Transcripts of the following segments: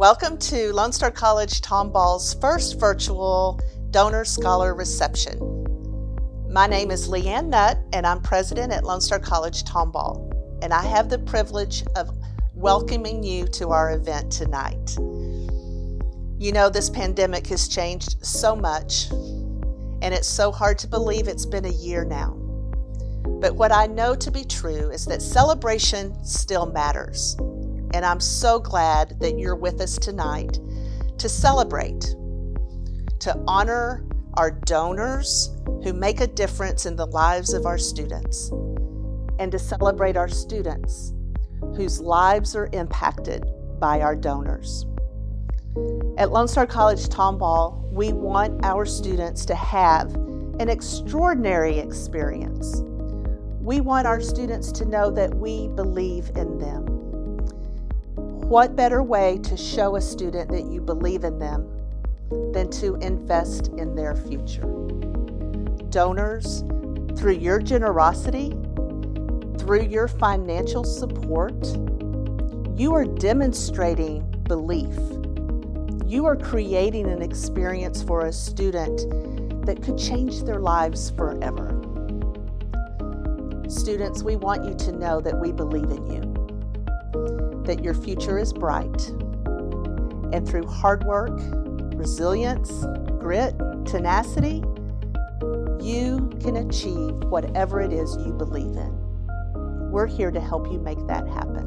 Welcome to Lone Star College Tomball's first virtual Donor Scholar Reception. My name is Leanne Nutt, and I'm president at Lone Star College Tomball, and I have the privilege of welcoming you to our event tonight. You know, this pandemic has changed so much, and it's so hard to believe it's been a year now. But what I know to be true is that celebration still matters. And I'm so glad that you're with us tonight to celebrate, to honor our donors who make a difference in the lives of our students, and to celebrate our students whose lives are impacted by our donors. At Lone Star College Tomball, we want our students to have an extraordinary experience. We want our students to know that we believe in them. What better way to show a student that you believe in them than to invest in their future? Donors, through your generosity, through your financial support, you are demonstrating belief. You are creating an experience for a student that could change their lives forever. Students, we want you to know that we believe in you, that your future is bright, and through hard work, resilience, grit, tenacity, you can achieve whatever it is you believe in. We're here to help you make that happen.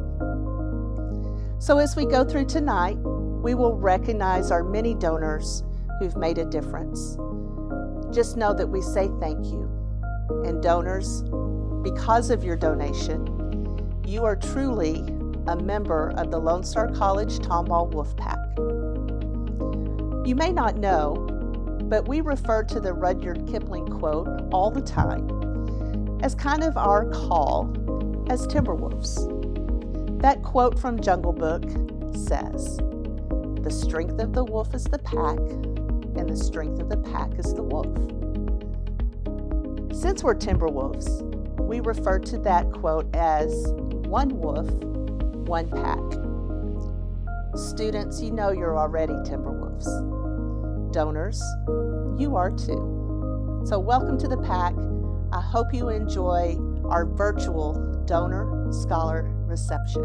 So as we go through tonight, we will recognize our many donors who've made a difference. Just know that we say thank you. And donors, because of your donation, you are truly a member of the Lone Star College Tomball Wolfpack. You may not know, but we refer to the Rudyard Kipling quote all the time as kind of our call as Timberwolves. That quote from Jungle Book says, "The strength of the wolf is the pack, and the strength of the pack is the wolf." Since we're Timberwolves, we refer to that quote as one wolf, one pack. Students, you know you're already Timberwolves. Donors, you are too. So welcome to the pack. I hope you enjoy our virtual Donor Scholar Reception.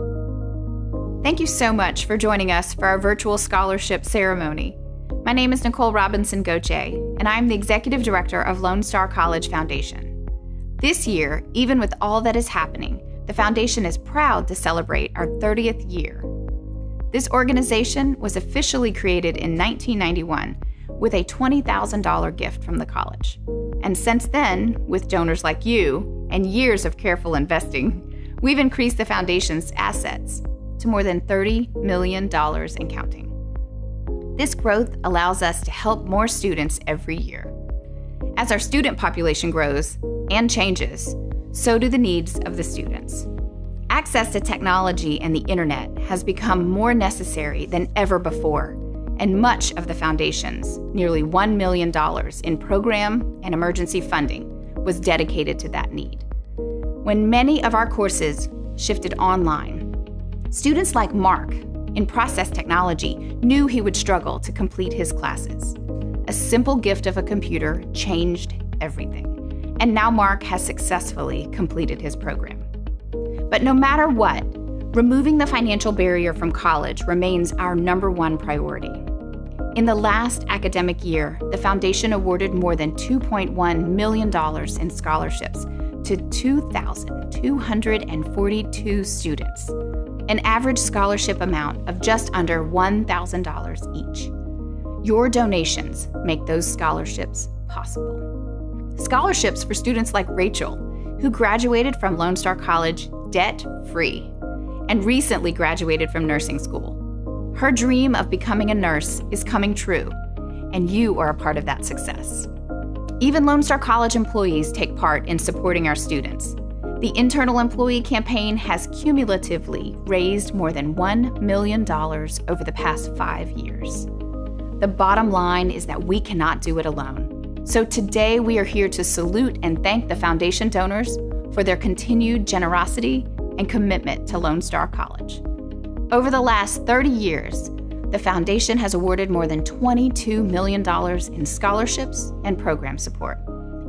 Thank you so much for joining us for our virtual scholarship ceremony. My name is Nicole Robinson Goche, and I'm the Executive Director of Lone Star College Foundation. This year, even with all that is happening, the Foundation is proud to celebrate our 30th year. This organization was officially created in 1991 with a $20,000 gift from the college. And since then, with donors like you and years of careful investing, we've increased the Foundation's assets to more than $30 million and counting. This growth allows us to help more students every year. As our student population grows and changes, so do the needs of the students. Access to technology and the internet has become more necessary than ever before, and much of the Foundation's nearly $1 million in program and emergency funding was dedicated to that need. When many of our courses shifted online, students like Mark in process technology knew he would struggle to complete his classes. A simple gift of a computer changed everything. And now Mark has successfully completed his program. But no matter what, removing the financial barrier from college remains our number one priority. In the last academic year, the Foundation awarded more than $2.1 million in scholarships to 2,242 students, an average scholarship amount of just under $1,000 each. Your donations make those scholarships possible. Scholarships for students like Rachel, who graduated from Lone Star College debt-free and recently graduated from nursing school. Her dream of becoming a nurse is coming true, and you are a part of that success. Even Lone Star College employees take part in supporting our students. The internal employee campaign has cumulatively raised more than $1 million over the past 5 years. The bottom line is that we cannot do it alone. So today we are here to salute and thank the Foundation donors for their continued generosity and commitment to Lone Star College. Over the last 30 years, The foundation has awarded more than $22 million in scholarships and program support,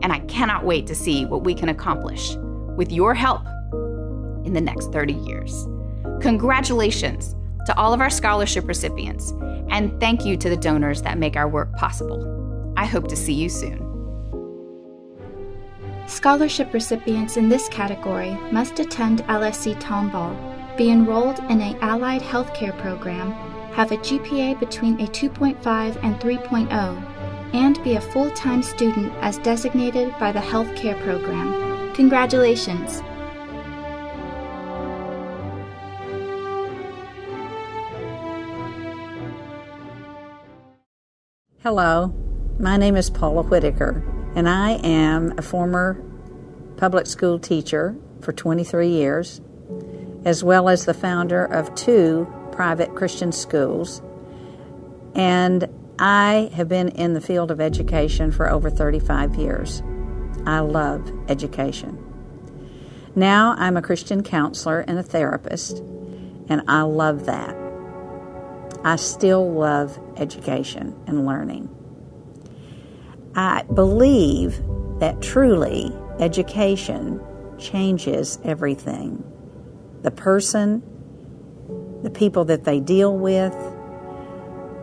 and I cannot wait to see what we can accomplish with your help in the next 30 years. Congratulations to all of our scholarship recipients, and thank you to the donors that make our work possible. I hope to see you soon. Scholarship recipients in this category must attend LSC-Tomball, be enrolled in an allied healthcare program, have a GPA between a 2.5 and 3.0, and be a full-time student as designated by the healthcare program. Congratulations! Hello, my name is Paula Whitaker, and I am a former public school teacher for 23 years, as well as the founder of 2 private Christian schools, and I have been in the field of education for over 35 years. I love education. Now I'm a Christian counselor and a therapist, and I love that. I still love education and learning. I believe that truly education changes everything. The person, the people that they deal with,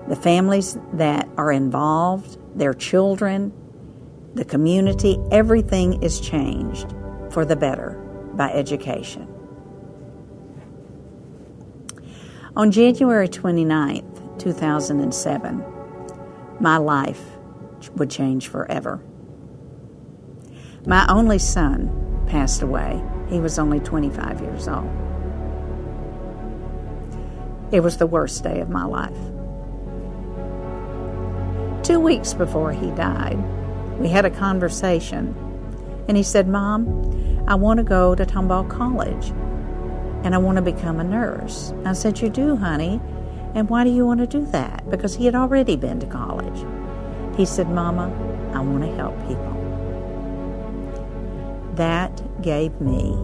the families that are involved, their children, the community, everything is changed for the better by education. On January 29th, 2007, my life would change forever. My only son passed away. He was only 25 years old. It was the worst day of my life. 2 weeks before he died, we had a conversation, and he said, "Mom, I want to go to Tomball College, and I want to become a nurse." I said, "You do, honey, and why do you want to do that?" Because he had already been to college. He said, "Mama, I want to help people." That gave me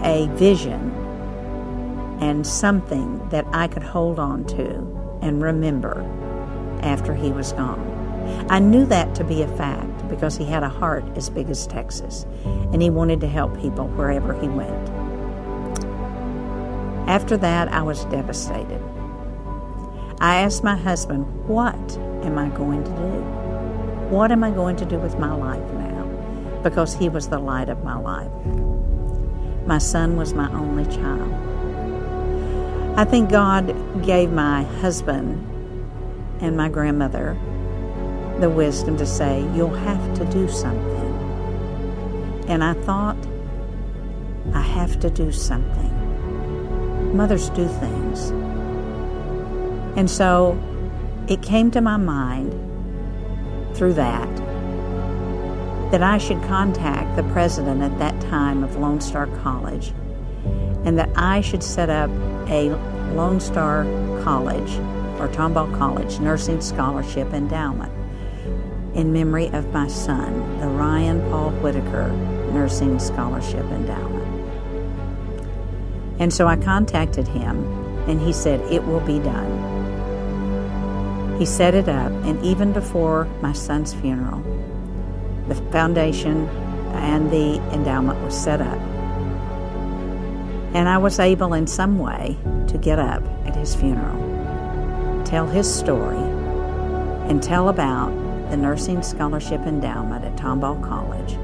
a vision and something that I could hold on to and remember after he was gone. I knew that to be a fact because he had a heart as big as Texas, and he wanted to help people wherever he went. After that, I was devastated. I asked my husband, what am I going to do? What am I going to do with my life now? Because he was the light of my life. My son was my only child. I think God gave my husband and my grandmother the wisdom to say, "You'll have to do something." And I thought, I have to do something. Mothers do things. And so it came to my mind through that I should contact the president at that time of Lone Star College, and that I should set up a Lone Star College or Tomball College Nursing Scholarship Endowment in memory of my son, the Ryan Paul Whitaker Nursing Scholarship Endowment. And so I contacted him, and he said, "It will be done." He set it up, and even before my son's funeral, the foundation and the endowment was set up. And I was able in some way to get up at his funeral, tell his story, and tell about the Nursing Scholarship Endowment at Tomball College,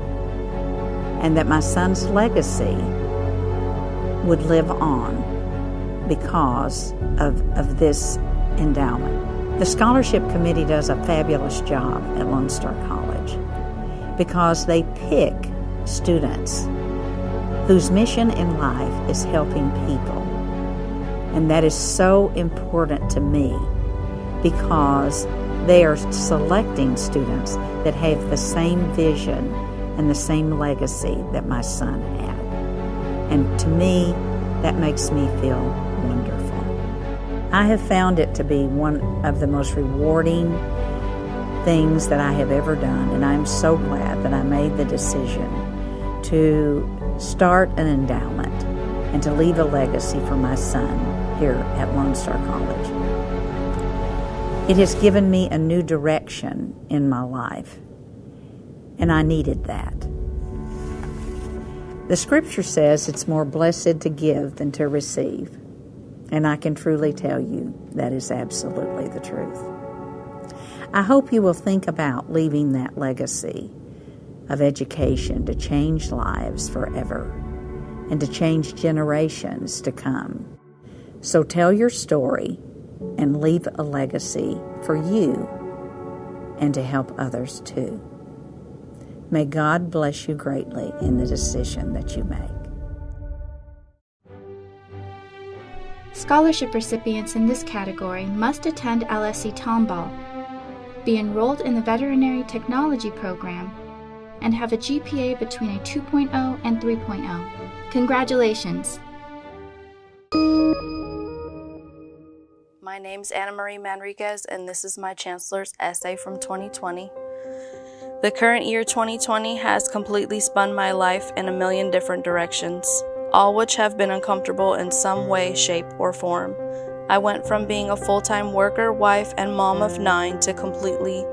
and that my son's legacy would live on because of this endowment. The scholarship committee does a fabulous job at Lone Star College because they pick students whose mission in life is helping people. And that is so important to me because they are selecting students that have the same vision and the same legacy that my son had. And to me, that makes me feel wonderful. I have found it to be one of the most rewarding things that I have ever done, and I'm so glad that I made the decision to start an endowment and to leave a legacy for my son here at Lone Star College. It has given me a new direction in my life, and I needed that. The scripture says it's more blessed to give than to receive, and I can truly tell you that is absolutely the truth. I hope you will think about leaving that legacy of education to change lives forever and to change generations to come. So tell your story and leave a legacy for you and to help others too. May God bless you greatly in the decision that you make. Scholarship recipients in this category must attend LSC-Tomball, be enrolled in the Veterinary Technology program, and have a GPA between a 2.0 and 3.0. Congratulations! My name's Anna Marie Manriquez, and this is my Chancellor's essay from 2020. The current year 2020 has completely spun my life in a million different directions, all which have been uncomfortable in some way, shape, or form. I went from being a full-time worker, wife, and mom of 9 to completely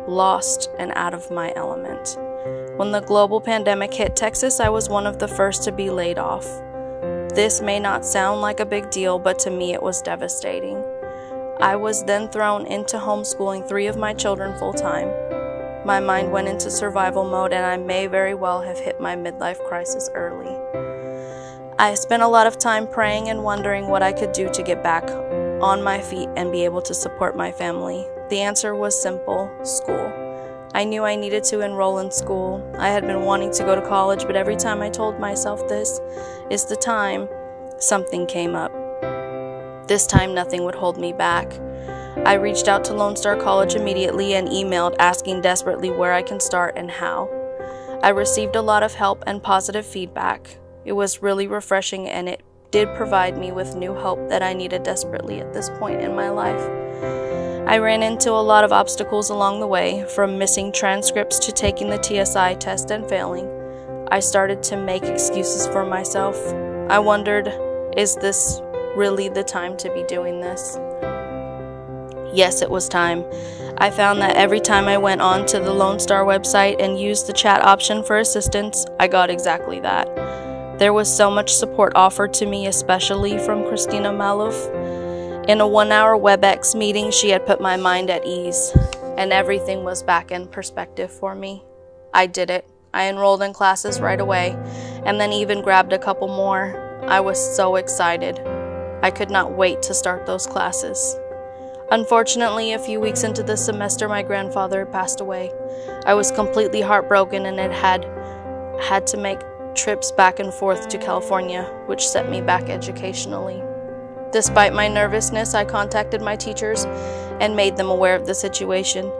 lost and out of my element. When the global pandemic hit Texas, I was one of the first to be laid off. This may not sound like a big deal, but to me it was devastating. I was then thrown into homeschooling 3 of my children full-time. My mind went into survival mode, and I may very well have hit my midlife crisis early. I spent a lot of time praying and wondering what I could do to get back on my feet and be able to support my family. The answer was simple: school. I knew I needed to enroll in school. I had been wanting to go to college, but every time I told myself this is the time, something came up. This time nothing would hold me back. I reached out to Lone Star College immediately and emailed asking desperately where I can start and how. I received a lot of help and positive feedback. It was really refreshing, and it did provide me with new hope that I needed desperately at this point in my life. I ran into a lot of obstacles along the way, from missing transcripts to taking the TSI test and failing. I started to make excuses for myself. I wondered, is this really the time to be doing this? Yes, it was time. I found that every time I went on to the Lone Star website and used the chat option for assistance, I got exactly that. There was so much support offered to me, especially from Christina Maluf. In a 1-hour WebEx meeting, she had put my mind at ease, and everything was back in perspective for me. I did it. I enrolled in classes right away, and then even grabbed a couple more. I was so excited. I could not wait to start those classes. Unfortunately, a few weeks into the semester, my grandfather passed away. I was completely heartbroken and had to make trips back and forth to California, which set me back educationally. Despite my nervousness, I contacted my teachers and made them aware of the situation.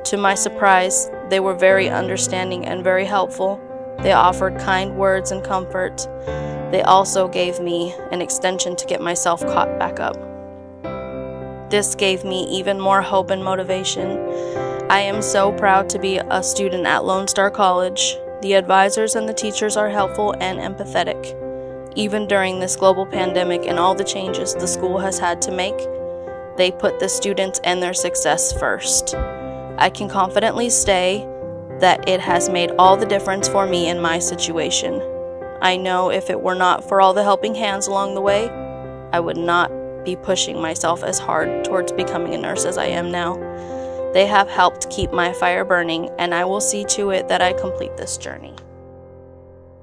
To my surprise, they were very understanding and very helpful. They offered kind words and comfort. They also gave me an extension to get myself caught back up. This gave me even more hope and motivation. I am so proud to be a student at Lone Star College. The advisors and the teachers are helpful and empathetic. Even during this global pandemic and all the changes the school has had to make, they put the students and their success first. I can confidently say that it has made all the difference for me in my situation. I know if it were not for all the helping hands along the way, I would not be pushing myself as hard towards becoming a nurse as I am now. They have helped keep my fire burning, and I will see to it that I complete this journey.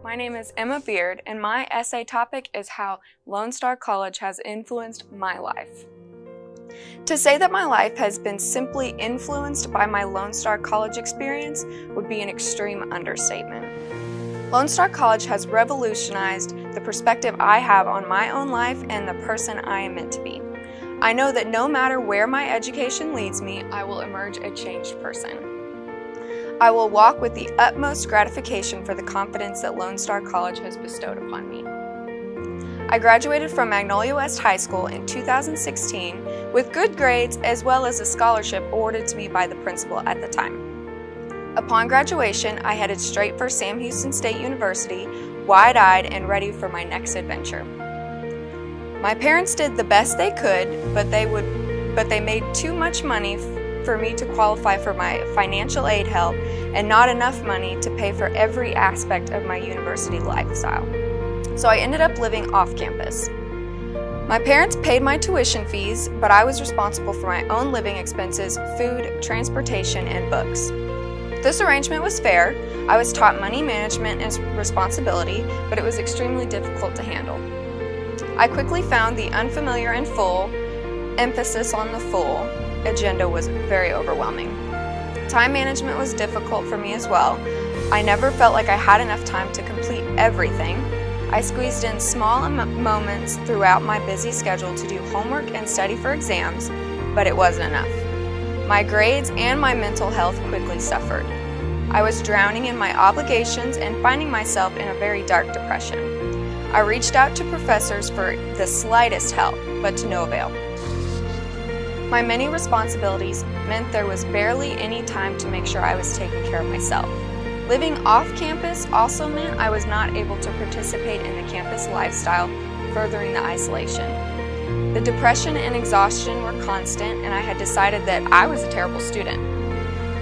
My name is Emma Beard, and my essay topic is how Lone Star College has influenced my life. To say that my life has been simply influenced by my Lone Star College experience would be an extreme understatement. Lone Star College has revolutionized the perspective I have on my own life and the person I am meant to be. I know that no matter where my education leads me, I will emerge a changed person. I will walk with the utmost gratification for the confidence that Lone Star College has bestowed upon me. I graduated from Magnolia West High School in 2016 with good grades as well as a scholarship awarded to me by the principal at the time. Upon graduation, I headed straight for Sam Houston State University, wide-eyed and ready for my next adventure. My parents did the best they could, but they made too much money for me to qualify for my financial aid help and not enough money to pay for every aspect of my university lifestyle. So I ended up living off campus. My parents paid my tuition fees, but I was responsible for my own living expenses, food, transportation, and books. This arrangement was fair. I was taught money management and responsibility, but it was extremely difficult to handle. I quickly found the unfamiliar and full, emphasis on the full, agenda was very overwhelming. Time management was difficult for me as well. I never felt like I had enough time to complete everything. I squeezed in small moments throughout my busy schedule to do homework and study for exams, but it wasn't enough. My grades and my mental health quickly suffered. I was drowning in my obligations and finding myself in a very dark depression. I reached out to professors for the slightest help, but to no avail. My many responsibilities meant there was barely any time to make sure I was taking care of myself. Living off campus also meant I was not able to participate in the campus lifestyle, furthering the isolation. The depression and exhaustion were constant, and I had decided that I was a terrible student.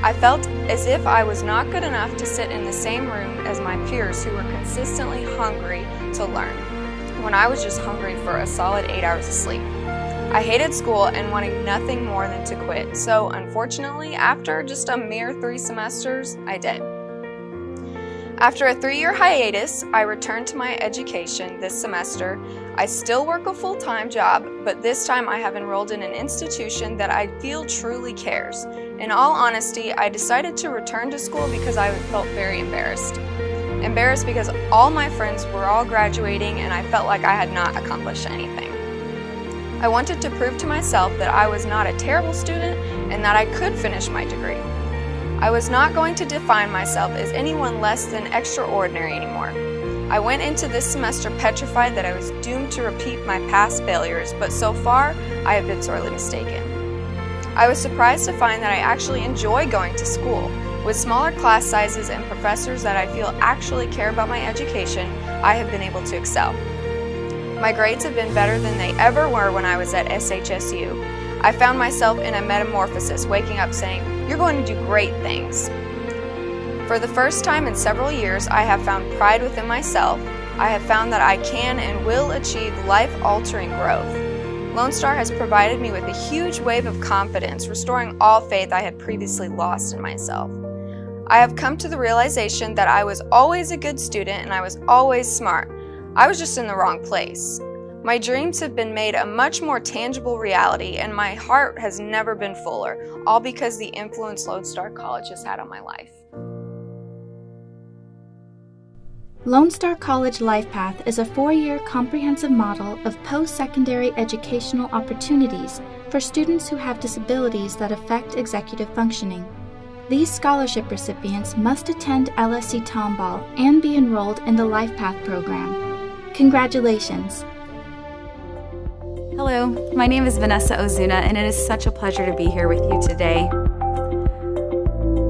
I felt as if I was not good enough to sit in the same room as my peers who were consistently hungry to learn, when I was just hungry for a solid 8 hours of sleep. I hated school and wanted nothing more than to quit, so unfortunately, after just a mere 3 semesters, I did. After a 3-year hiatus, I returned to my education this semester. I still work a full-time job, but this time I have enrolled in an institution that I feel truly cares. In all honesty, I decided to return to school because I felt very embarrassed. Embarrassed because all my friends were all graduating and I felt like I had not accomplished anything. I wanted to prove to myself that I was not a terrible student and that I could finish my degree. I was not going to define myself as anyone less than extraordinary anymore. I went into this semester petrified that I was doomed to repeat my past failures, but so far, I have been sorely mistaken. I was surprised to find that I actually enjoy going to school. With smaller class sizes and professors that I feel actually care about my education, I have been able to excel. My grades have been better than they ever were when I was at SHSU. I found myself in a metamorphosis, waking up saying, "You're going to do great things." For the first time in several years, I have found pride within myself. I have found that I can and will achieve life-altering growth. Lone Star has provided me with a huge wave of confidence, restoring all faith I had previously lost in myself. I have come to the realization that I was always a good student and I was always smart. I was just in the wrong place. My dreams have been made a much more tangible reality, and my heart has never been fuller, all because the influence Lone Star College has had on my life. Lone Star College Life Path is a 4-year comprehensive model of post-secondary educational opportunities for students who have disabilities that affect executive functioning. These scholarship recipients must attend LSC-Tomball and be enrolled in the Life Path program. Congratulations! Hello, my name is Vanessa Ozuna, and it is such a pleasure to be here with you today.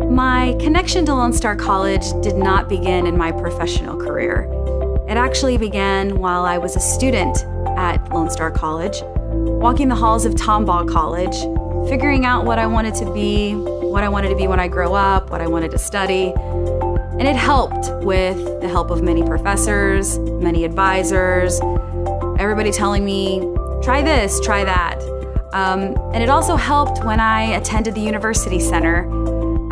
My connection to Lone Star College did not begin in my professional career. It actually began while I was a student at Lone Star College, walking the halls of Tomball College, figuring out what I wanted to be, what I wanted to be when I grow up, what I wanted to study. And it helped with the help of many professors, many advisors, everybody telling me, try this, try that. And it also helped when I attended the University Center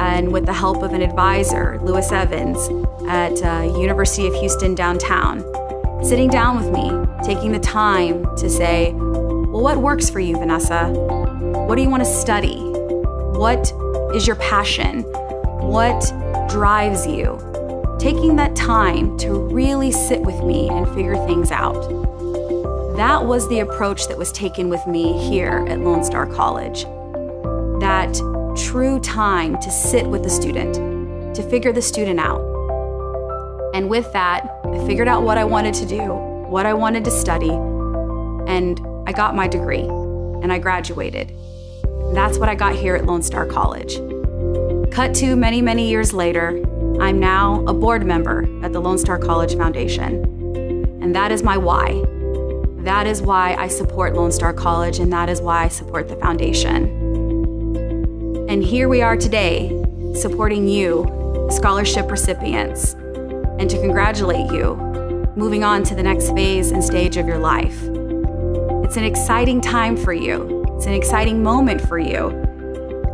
and with the help of an advisor, Lewis Evans, at University of Houston downtown, sitting down with me, taking the time to say, well, what works for you, Vanessa? What do you want to study? What is your passion? What drives you? Taking that time to really sit with me and figure things out. That was the approach that was taken with me here at Lone Star College. That true time to sit with the student, to figure the student out. And with that, I figured out what I wanted to do, what I wanted to study, and I got my degree, and I graduated. That's what I got here at Lone Star College. Cut to many, many years later, I'm now a board member at the Lone Star College Foundation. And that is my why. That is why I support Lone Star College, and that is why I support the foundation. And here we are today, supporting you, scholarship recipients, and to congratulate you, moving on to the next phase and stage of your life. It's an exciting time for you. It's an exciting moment for you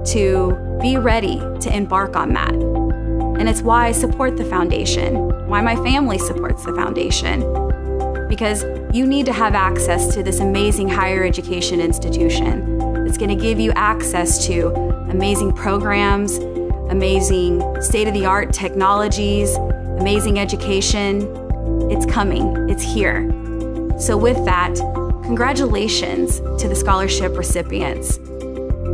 to be ready to embark on that. And it's why I support the foundation, why my family supports the foundation, because you need to have access to this amazing higher education institution that's going to give you access to amazing programs, amazing state-of-the-art technologies, amazing education. It's coming. It's here. So with that, congratulations to the scholarship recipients.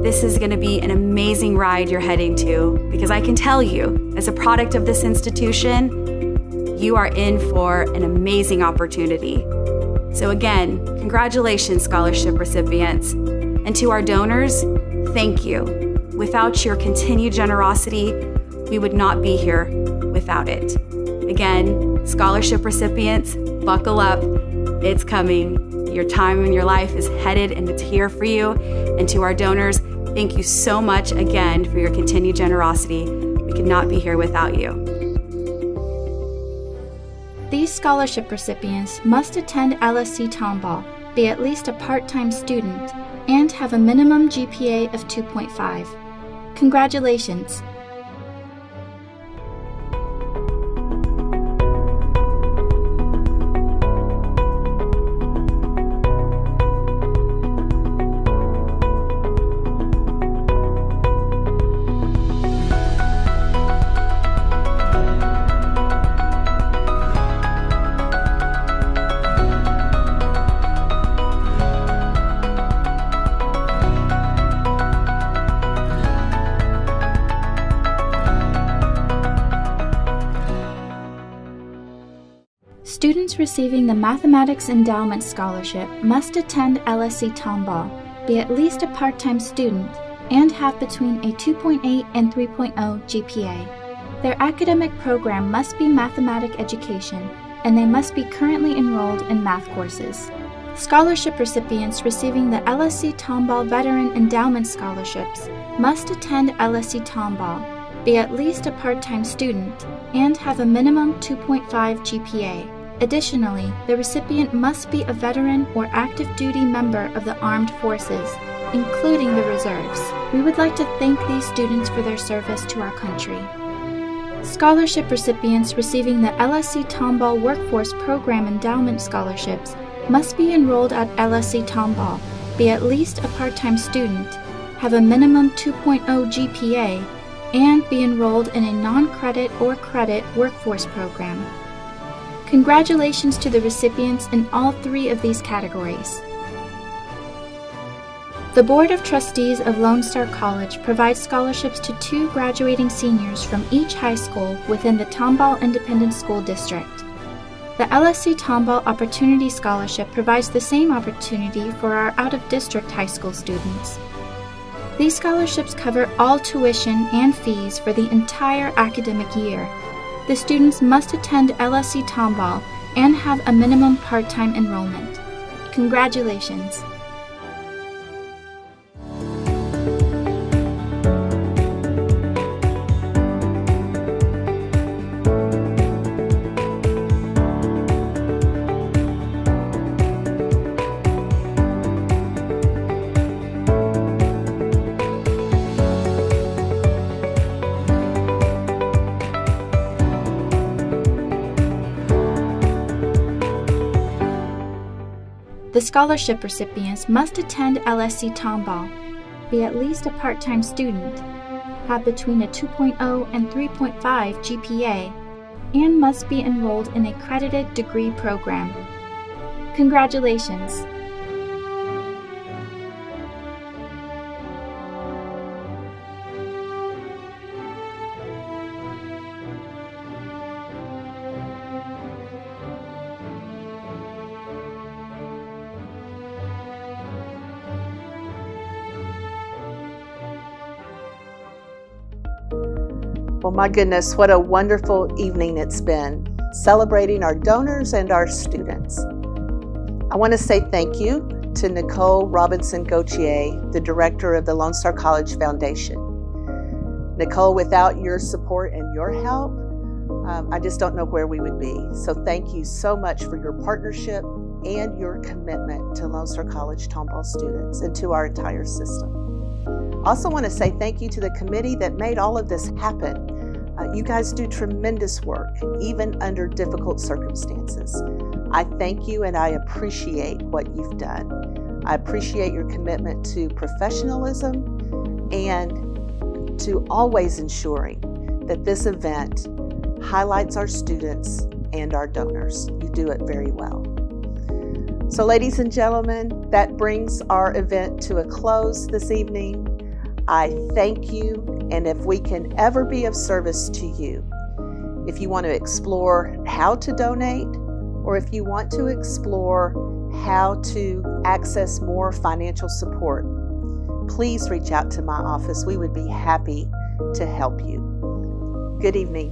This is going to be an amazing ride you're heading to, because I can tell you, as a product of this institution, you are in for an amazing opportunity. So again, congratulations, scholarship recipients. And to our donors, thank you. Without your continued generosity, we would not be here without it. Again, scholarship recipients, buckle up. It's coming. Your time in your life is headed and it's here for you. And to our donors, thank you so much again for your continued generosity. We could not be here without you. These scholarship recipients must attend LSC-Tomball, be at least a part-time student, and have a minimum GPA of 2.5. Congratulations! Students receiving the Mathematics Endowment Scholarship must attend LSC-Tomball, be at least a part-time student, and have between a 2.8 and 3.0 GPA. Their academic program must be mathematic education, and they must be currently enrolled in math courses. Scholarship recipients receiving the LSC-Tomball Veteran Endowment Scholarships must attend LSC-Tomball, be at least a part-time student, and have a minimum 2.5 GPA. Additionally, the recipient must be a veteran or active duty member of the armed forces, including the reserves. We would like to thank these students for their service to our country. Scholarship recipients receiving the LSC-Tomball Workforce Program Endowment Scholarships must be enrolled at LSC-Tomball, be at least a part-time student, have a minimum 2.0 GPA, and be enrolled in a non-credit or credit workforce program. Congratulations to the recipients in all three of these categories. The Board of Trustees of Lone Star College provides scholarships to 2 graduating seniors from each high school within the Tomball Independent School District. The LSC-Tomball Opportunity Scholarship provides the same opportunity for our out-of-district high school students. These scholarships cover all tuition and fees for the entire academic year. The students must attend LSC-Tomball and have a minimum part-time enrollment. Congratulations! The scholarship recipients must attend LSC-Tomball, be at least a part-time student, have between a 2.0 and 3.5 GPA, and must be enrolled in a credited degree program. Congratulations! Well, my goodness, what a wonderful evening it's been, celebrating our donors and our students. I want to say thank you to Nicole Robinson-Gauthier, the director of the Lone Star College Foundation. Nicole, without your support and your help, I just don't know where we would be. So thank you so much for your partnership and your commitment to Lone Star College Tomball students and to our entire system. I also want to say thank you to the committee that made all of this happen. You guys do tremendous work, even under difficult circumstances. I thank you and I appreciate what you've done. I appreciate your commitment to professionalism and to always ensuring that this event highlights our students and our donors. You do it very well. So ladies and gentlemen, that brings our event to a close this evening. I thank you, and if we can ever be of service to you, if you want to explore how to donate, or if you want to explore how to access more financial support, please reach out to my office. We would be happy to help you. Good evening.